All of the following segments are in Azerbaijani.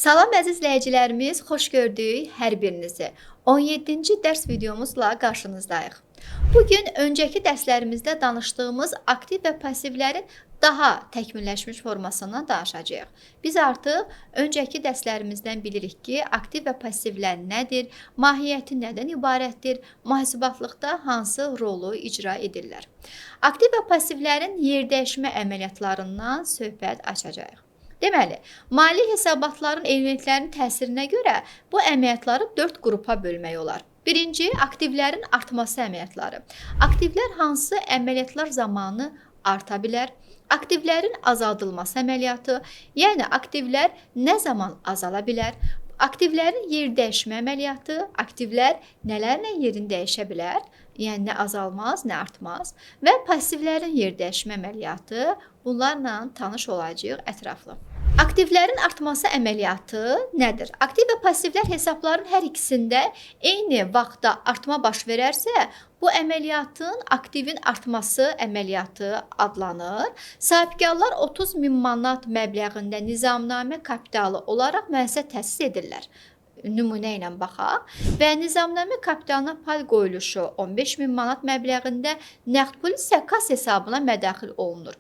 Salam əziz izləyicilərimiz, xoş gördük hər birinizi. 17-ci dərs videomuzla qarşınızdayıq. Bugün öncəki dərslərimizdə danışdığımız aktiv və passivlərin daha təkmilləşmiş formasından danışacağıq. Biz artıq öncəki dərslərimizdən bilirik ki, aktiv və passivlər nədir, mahiyyəti nədən ibarətdir, mühasibatlıqda hansı rolu icra edirlər. Aktiv və passivlərin yerdəyişmə əməliyyatlarından söhbət açacağıq. Deməli, mali hesabatların elementlərinin təsirinə görə bu əməliyyatları 4 qrupa bölmək olar. Birinci, aktivlərin artması əməliyyatları. Aktivlər hansı əməliyyatlar zamanı arta bilər? Aktivlərin azaldılması əməliyyatı, yəni aktivlər nə zaman azala bilər? Aktivlərin yer dəyişmə əməliyyatı, aktivlər nələrlə yerini dəyişə bilər? Yəni nə azalmaz, nə artmaz və passivlərin yer dəyişmə əməliyyatı, bunlarla tanış olacağıq ətraflı. Aktivlərin artması əməliyyatı nədir? Aktiv və passivlər hesabların hər ikisində eyni vaxtda artma baş verərsə, bu əməliyyatın aktivin artması əməliyyatı adlanır. Sahibkarlar 30.000 manat məbləğində nizamnamə kapitalı olaraq müəssisə təsis edirlər. Nümunə ilə baxaq və nizamnamə kapitalına pay qoyuluşu 15.000 manat məbləğində, nəqd pul isə kas hesabına mədaxil olunur.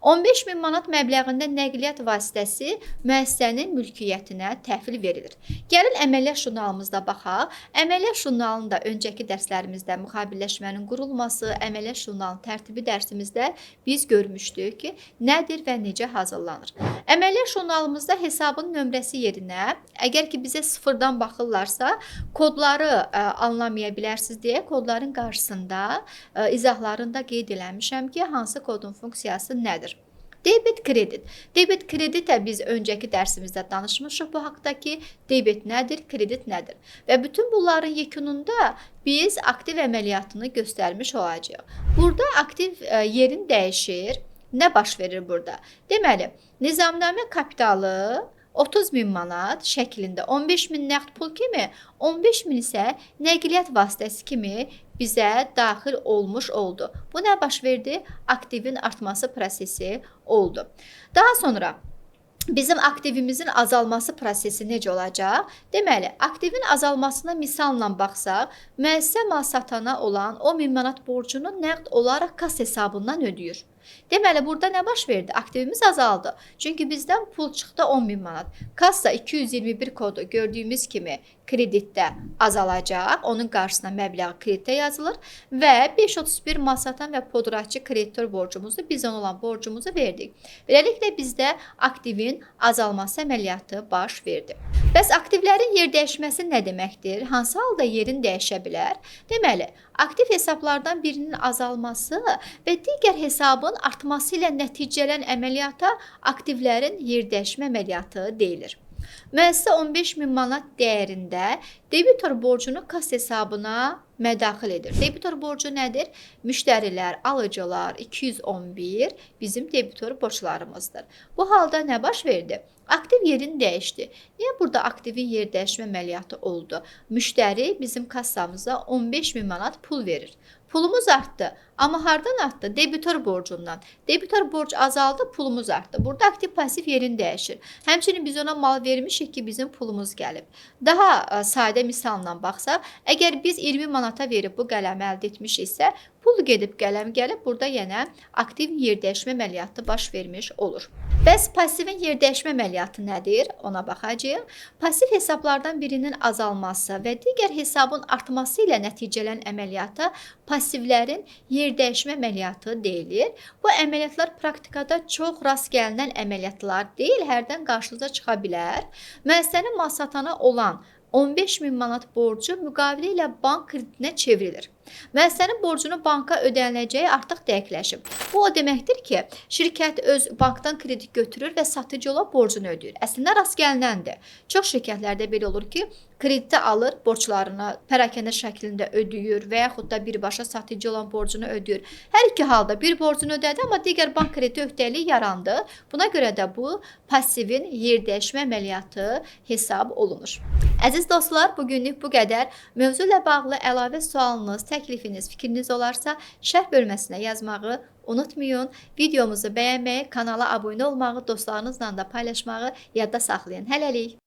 15.000 manat məbləğində nəqliyyat vasitəsi müəssisənin mülkiyyətinə təhvil verilir. Gəlin əməliyyat jurnalımızda baxaq. Əməliyyat jurnalında öncəki dərslərimizdə müqabilləşmənin qurulması, əməliyyat jurnalının tərtibi dərsimizdə biz görmüşdük ki, nədir və necə hazırlanır. Əməliyyat jurnalımızda hesabın nömrəsi yerinə, əgər ki bizə sıfırdan baxırlarsa, kodları anlamaya bilərsiniz deyə kodların qarşısında izahlarında qeyd eləmişəm ki, hansı kodun funksiyası nədir? Debit, kredit. Debit, kreditə biz öncəki dərsimizdə danışmışıq bu haqda ki, debit nədir, kredit nədir? Və bütün bunların yekununda biz aktiv əməliyyatını göstərmiş olacağıq. Burada aktiv yerin dəyişir. Nə baş verir burada? Deməli, nizamnamə kapitalı 30.000 manat şəklində 15.000 nəqd pul kimi, 15.000 isə nəqliyyat vasitəsi kimi bizə daxil olmuş oldu. Bu nə baş verdi? Aktivin artması prosesi oldu. Daha sonra bizim aktivimizin azalması prosesi necə olacaq? Deməli, aktivin azalmasına misalla baxsaq, müəssisə mal satana olan 10.000 manat borcunu nəqd olaraq kas hesabından ödəyir. Deməli, burada nə baş verdi? Aktivimiz azaldı. Çünki bizdən pul çıxdı 10.000 manat. Kassa 221 kodu gördüyümüz kimi kreditdə azalacaq. Onun qarşısına məbləğ kreditdə yazılır və 531 mal satan və podratçı kreditor borcumuzu, biz ona olan borcumuzu verdik. Beləliklə, bizdə aktivin azalması əməliyyatı baş verdi. Bəs aktivlərin yer dəyişməsi nə deməkdir? Hansı halda yerin dəyişə bilər? Deməli, aktiv hesablardan birinin azalması və digər hesabın artması ilə nəticələn əməliyyata aktivlərin yer dəyişmə əməliyyatı deyilir. Müəssisə 15.000 manat dəyərində debitor borcunu kas hesabına mədaxil edir. Debitor borcu nədir? Müştərilər, alıcılar 211 bizim debitor borclarımızdır. Bu halda nə baş verdi? Aktiv yerini dəyişdi. Niyə burada aktivin yer dəyişmə əməliyyatı oldu? Müştəri bizim kassamıza 15.000 manat pul verir. Pulumuz artdı. Amma hardan artdı? Debitor borcundan. Debitor borc azaldı, pulumuz artdı. Burada aktiv pasiv yerini dəyişir. Həmçinin biz ona mal vermişik ki, bizim pulumuz gəlib. Daha sadə misalla baxsaq, əgər biz 20 manata verib bu qələmi əldə etmişiksə, pul gedib, qələm gəlib, burada yenə aktiv yer dəyişmə əməliyyatı baş vermiş olur. Bəs passivin yer dəyişmə əməliyyatı nədir? Ona baxacağıq. Pasiv hesablardan birinin azalması və digər hesabın artması ilə nəticələn əməliyyata passivlərin yer dəyişmə əməliyyatı deyilir. Bu əməliyyatlar praktikada çox rast gəlinən əməliyyatlar deyil, hərdən qarşınıza çıxa bilər. Müəssisənin mal satana olan 15.000 manat borcu müqavilə ilə bank kreditinə çevrilir. Müəssisənin borcunu banka ödəniləcəyi artıq dəqiqləşib. Bu o deməkdir ki, şirkət öz bankdan kredit götürür və satıcı ola borcunu ödəyir. Əslində rast gəlinəndir. Çox şirkətlərdə belə olur ki, krediti alır, borclarını pərakəndə şəklində ödəyir və yaxud da birbaşa satıcı olan borcunu ödəyir. Hər iki halda bir borcunu ödədi, amma digər bank krediti öhdəliyi yarandı. Buna görə də bu passivin yer dəyişmə əməliyyatı hesab olunur. Əziz dostlar, bugünlük bu qədər. Mövzu ilə bağlı əlavə sualınız, təklifiniz, fikriniz olarsa şərh bölməsinə yazmağı unutmayın. Videomuzu bəyənməyi, kanala abunə olmağı, dostlarınızla da paylaşmağı yadda saxlayın. Hələlik.